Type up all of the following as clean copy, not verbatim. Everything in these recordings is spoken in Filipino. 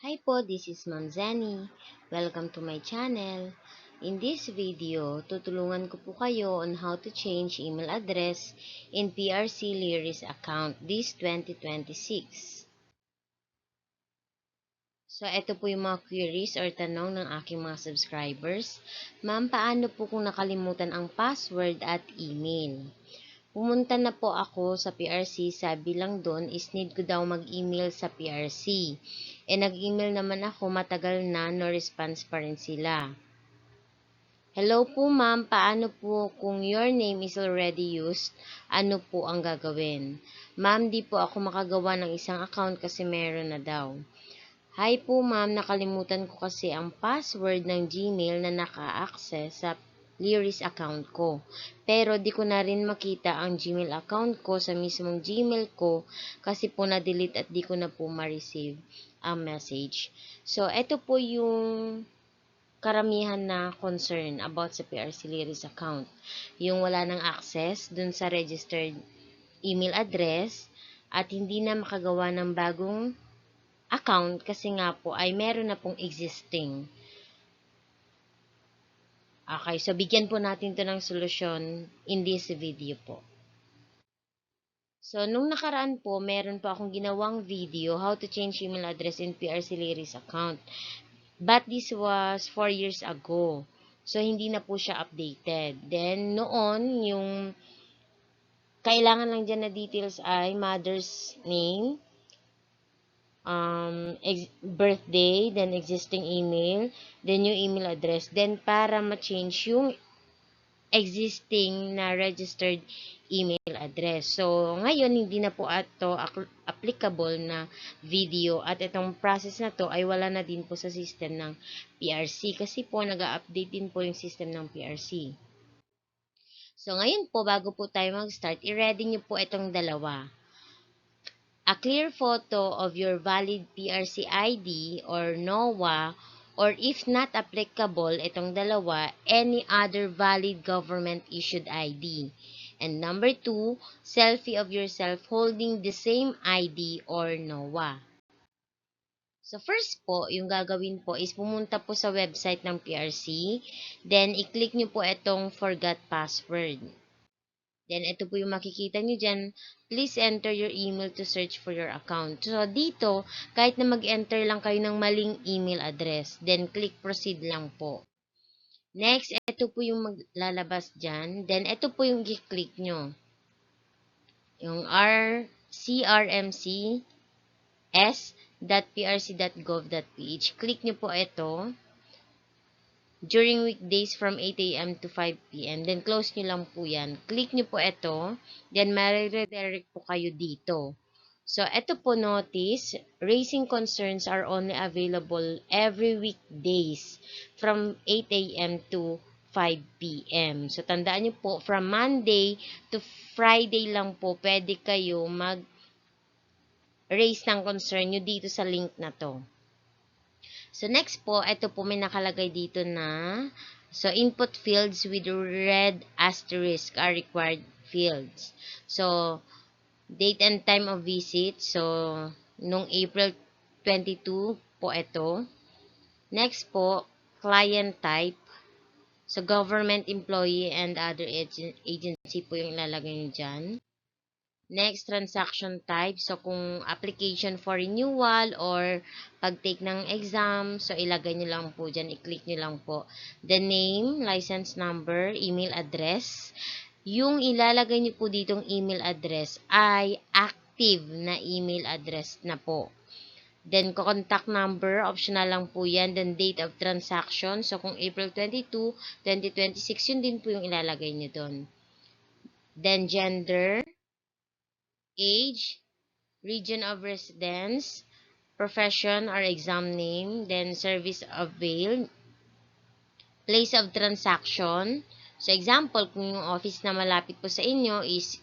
Hi po, this is Ma'am Zani. Welcome to my channel. In this video, tutulungan ko po kayo on how to change email address in PRC Lyris account this 2026. So, ito po yung mga queries or tanong ng aking mga subscribers. Ma'am, paano po kung nakalimutan ang password at email? Pumunta na po ako sa PRC, sabi lang doon is need ko daw mag-email sa PRC. Nag-email naman ako, matagal na, no response pa rin sila. Hello po ma'am, paano po kung your name is already used, ano po ang gagawin? Ma'am, di po ako makagawa ng isang account kasi meron na daw. Hi po ma'am, nakalimutan ko kasi ang password ng Gmail na naka-access sa Lyris account ko. Pero di ko na rin makita ang Gmail account ko sa mismong Gmail ko kasi po na-delete at di ko na po ma-receive ang message. So, ito po yung karamihan na concern about sa PRC Lyris account. Yung wala nang access dun sa registered email address at hindi na makagawa ng bagong account kasi nga po ay meron na pong existing. Okay, so bigyan po natin to ng solusyon in this video po. So, nung nakaraan po, meron po akong ginawang video how to change email address in PRC Lyris account. But this was 4 years ago. So, hindi na po siya updated. Then, noon, yung kailangan lang dyan na details ay mother's name, birthday, then existing email, then yung email address. Then, para ma-change yung existing na registered email address. So, ngayon, hindi na po ito applicable na video at itong process na to ay wala na din po sa system ng PRC kasi po nag-update din po yung system ng PRC. So, ngayon po, bago po tayo mag-start, i-ready nyo po itong dalawa. A clear photo of your valid PRC ID or NOWA, or if not applicable itong dalawa, any other valid government-issued ID. And number 2, selfie of yourself holding the same ID or NOWA. So first po, yung gagawin po is pumunta po sa website ng PRC, then i-click nyo po itong forgot password. Then, ito po yung makikita nyo dyan. Please enter your email to search for your account. So, dito, kahit na mag-enter lang kayo ng maling email address, then click proceed lang po. Next, ito po yung maglalabas dyan. Then, ito po yung i-click nyo. Yung crcmcs.prc.gov.ph. Click nyo po ito. During weekdays from 8 a.m. to 5 p.m. Then, close nyo lang po yan. Click nyo po ito. Then, mariredirect po kayo dito. So, ito po notice, raising concerns are only available every weekdays from 8 a.m. to 5 p.m. So, tandaan nyo po, from Monday to Friday lang po, pwede kayo mag-raise ng concern nyo dito sa link na to. So, next po, ito po may nakalagay dito na, so, input fields with red asterisk are required fields. So, date and time of visit. So, nung April 22 po ito. Next po, client type. So, government employee and other agency po yung ilalagay nyo dyan. Next, transaction type. So, kung application for renewal or pag-take ng exam, so ilagay nyo lang po dyan, i-click nyo lang po. The name, license number, email address. Yung ilalagay nyo po ditong email address ay active na email address na po. Then, contact number, optional lang po yan. Then, date of transaction. So, kung April 22, 2026, yun din po yung ilalagay nyo doon. Then, gender, age, region of residence, profession or exam name, then service availed, place of transaction. So, example, kung yung office na malapit po sa inyo is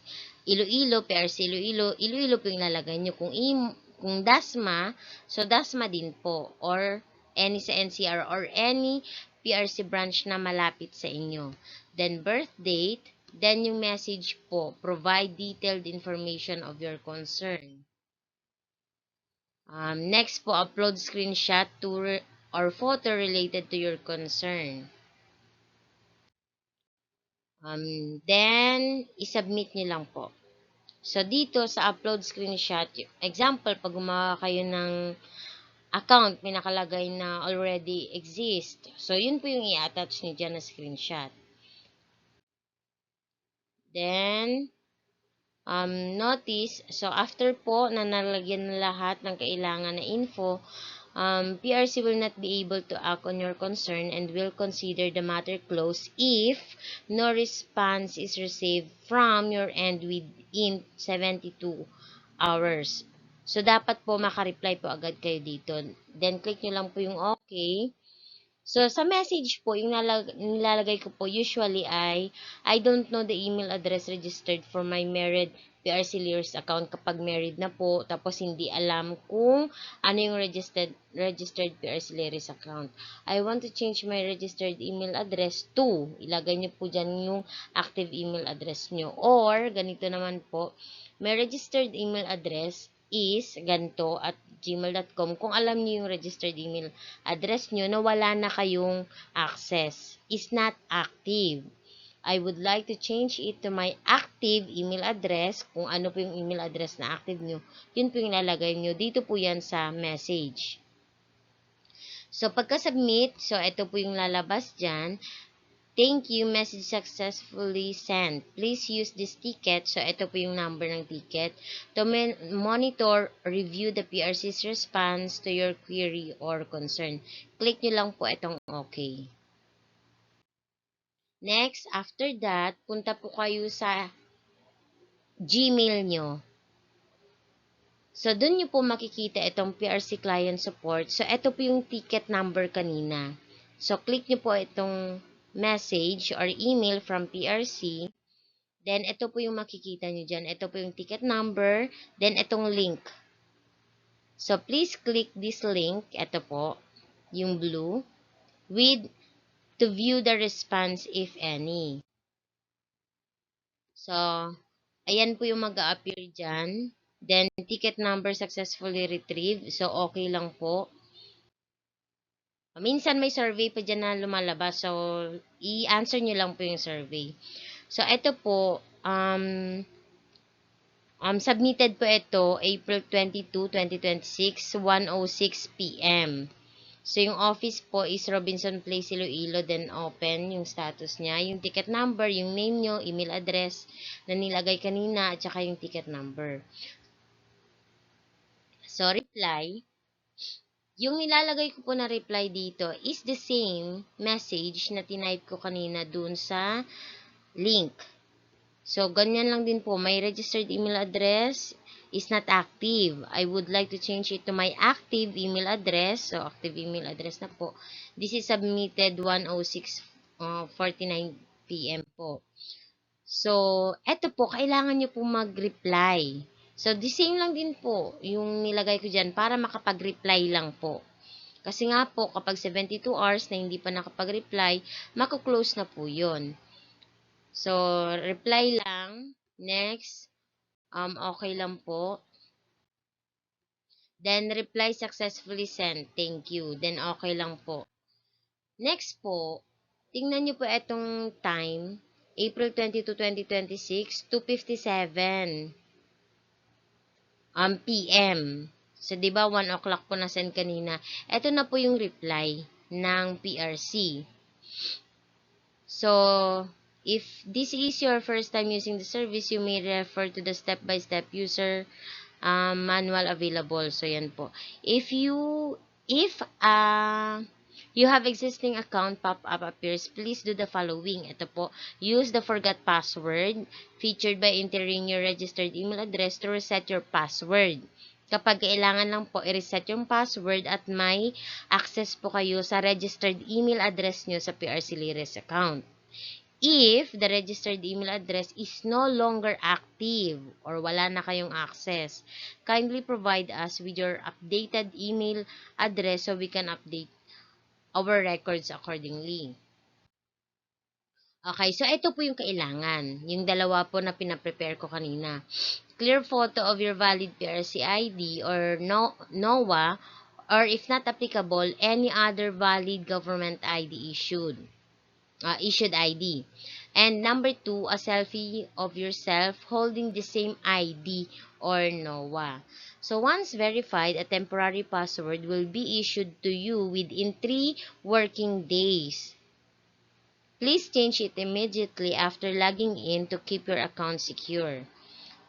Iloilo, PRC Iloilo, Iloilo po yung lalagay nyo. Kung DASMA, so DASMA din po. Or any sa NCR or any PRC branch na malapit sa inyo. Then, birth date. Then, yung message po, provide detailed information of your concern. Next po, upload screenshot or photo related to your concern. Then, isubmit nyo lang po. So, dito sa upload screenshot, example, pag gumawa kayo ng account, may nakalagay na already exist. So, yun po yung i-attach nyo dyan na screenshot. Then, notice, so after po na nalagyan na lahat ng kailangan na info, PRC will not be able to act on your concern and will consider the matter closed if no response is received from your end within 72 hours. So, dapat po makareply po agad kayo dito. Then, click nyo lang po yung okay. So, sa message po, yung nilalagay ko po usually ay, I don't know the email address registered for my married PRC Lears account kapag married na po, tapos hindi alam kung ano yung registered PRC Lears account. I want to change my registered email address to, ilagay nyo po dyan yung active email address nyo. Or, ganito naman po, my registered email address is ganito at gmail.com. Kung alam niyo yung registered email address nyo na wala na kayong access, is not active. I would like to change it to my active email address. Kung ano po yung email address na active nyo, yun po yung ilalagay nyo. Dito po yan sa message. So, pagka-submit, so ito po yung lalabas dyan. Thank you, message successfully sent. Please use this ticket. So, ito po yung number ng ticket. To monitor, review the PRC's response to your query or concern. Click nyo lang po itong okay. Next, after that, punta po kayo sa Gmail nyo. So, dun nyo po makikita itong PRC Client Support. So, ito po yung ticket number kanina. So, click nyo po itong message or email from PRC. Then, ito po yung makikita nyo dyan. Ito po yung ticket number. Then, itong link. So, please click this link. Ito po, yung blue. To view the response if any. So, ayan po yung mag-a-appear dyan. Then, ticket number successfully retrieved. So, okay lang po. Minsan may survey pa dyan na lumalabas. So, i-answer nyo lang po yung survey. So, ito po, submitted po ito April 22, 2026, 1:06 p.m. So, yung office po is Robinson Place, Iloilo, then open yung status niya. Yung ticket number, yung name nyo, email address na nilagay kanina, at saka yung ticket number. So, reply. Yung nilalagay ko po na reply dito is the same message na tinype ko kanina dun sa link. So, ganyan lang din po. My registered email address is not active. I would like to change it to my active email address. So, active email address na po. This is submitted 1:06:49 p.m. po. So, eto po, kailangan nyo po mag-reply. So, the same lang din po yung nilagay ko dyan para makapag-reply lang po. Kasi nga po, kapag 72 hours na hindi pa nakapag-reply, mako-close na po yun. So, reply lang. Next, okay lang po. Then, reply successfully sent. Thank you. Then, okay lang po. Next po, tingnan nyo po itong time. April 22, 2026, 2:57 p.m. So, di ba 1 o'clock po na send kanina. Ito na po yung reply ng PRC. So, if this is your first time using the service, you may refer to the step-by-step user manual available. So, yan po. If you have existing account pop-up appears, please do the following. Ito po, use the forgot password featured by entering your registered email address to reset your password. Kapag kailangan lang po i-reset yung password at may access po kayo sa registered email address nyo sa PRC Lears account. If the registered email address is no longer active or wala na kayong access, kindly provide us with your updated email address so we can update our records accordingly. Okay, so ito po yung kailangan. Yung dalawa po na pinaprepare ko kanina. clear photo of your valid PRC ID or NOA, or if not applicable, any other valid government ID issued ID. And number 2, a selfie of yourself holding the same ID or NOA. So once verified, a temporary password will be issued to you within 3 working days. Please change it immediately after logging in to keep your account secure.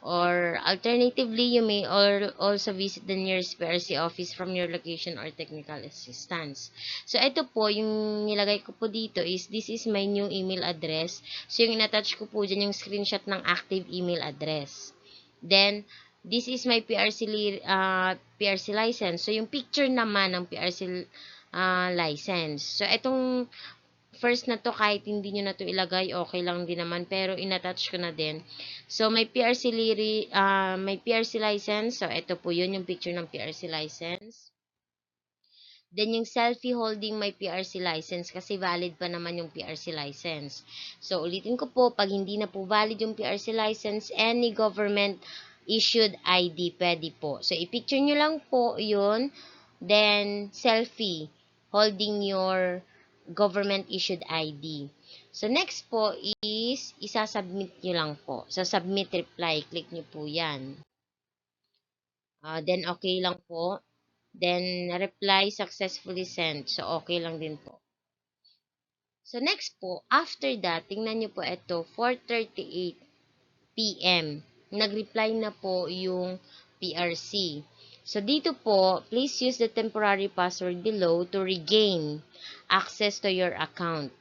Or alternatively, you may also visit the nearest PRC office from your location or technical assistance. So, ito po, yung nilagay ko po dito is, this is my new email address. So, yung in-attach ko po dyan yung screenshot ng active email address. Then, this is my PRC license. So, yung picture naman ng PRC license. So, itong first na to, kahit hindi nyo na to ilagay, okay lang din naman. Pero, in-attach ko na din. So, may PRC license. So, ito po yun, yung picture ng PRC license. Then, yung selfie holding my PRC license kasi valid pa naman yung PRC license. So, ulitin ko po, pag hindi na po valid yung PRC license, any government issued ID, pwede po. So, i-picture nyo lang po yun. Then, selfie holding your government issued ID. So, next po is, isasubmit nyo lang po. So, submit reply, click nyo po yan. Then, okay lang po. Then, reply successfully sent. So, okay lang din po. So, next po, after that, tingnan nyo po ito, 4:38 p.m. Nag-reply na po yung PRC. So, dito po, please use the temporary password below to regain access to your account.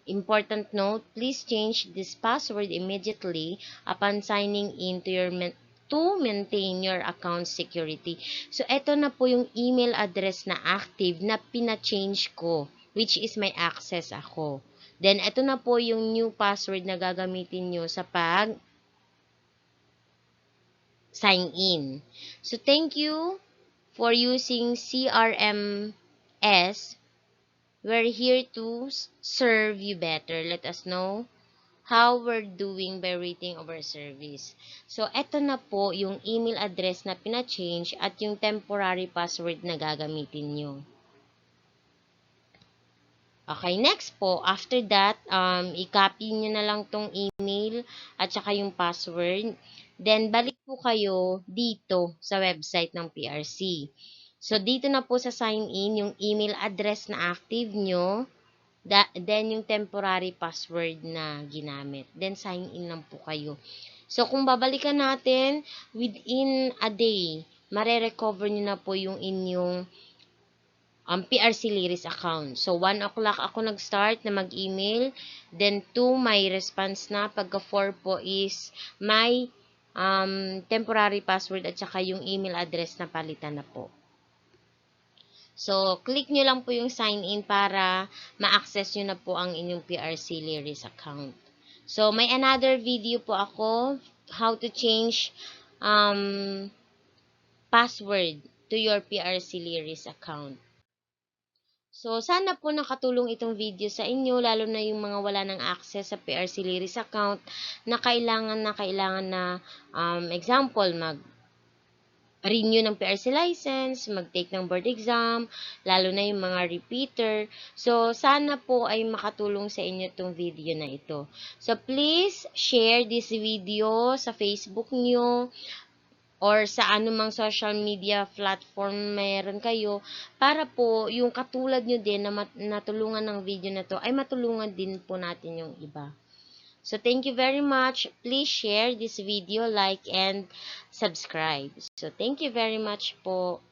Important note, please change this password immediately upon signing in to maintain your account security. So, ito na po yung email address na active na pina-change ko, which is may access ako. Then, ito na po yung new password na gagamitin nyo sa pag sign in. So, thank you for using CRMS. We're here to serve you better. Let us know how we're doing by rating our service. So, eto na po yung email address na pina-change at yung temporary password na gagamitin nyo. Okay, next po, after that, i-copy nyo na lang tong email at saka yung password. Then, balik po kayo dito sa website ng PRC. So, dito na po sa sign in, yung email address na active nyo, then yung temporary password na ginamit. Then, sign in lang po kayo. So, kung babalikan natin, within a day, mare-recover nyo na po yung inyong PRC Liris account. So, 1 o'clock ako nag-start na mag-email. Then, 2, may response na. Pagka 4 po is may temporary password at saka yung email address na palitan na po. So, click nyo lang po yung sign in para ma-access nyo na po ang inyong PRC Liris account. So, may another video po ako, how to change password to your PRC Liris account. So, sana po nakatulong itong video sa inyo, lalo na yung mga wala ng access sa PRC Liris account na kailangan na, example, mag-renew ng PRC license, mag-take ng board exam, lalo na yung mga repeater. So, sana po ay makatulong sa inyo itong video na ito. So, please share this video sa Facebook nyo, or sa anumang social media platform meron kayo, para po yung katulad nyo din na natulungan ng video na to ay matulungan din po natin yung iba. So, thank you very much. Please share this video, like, and subscribe. So, thank you very much po.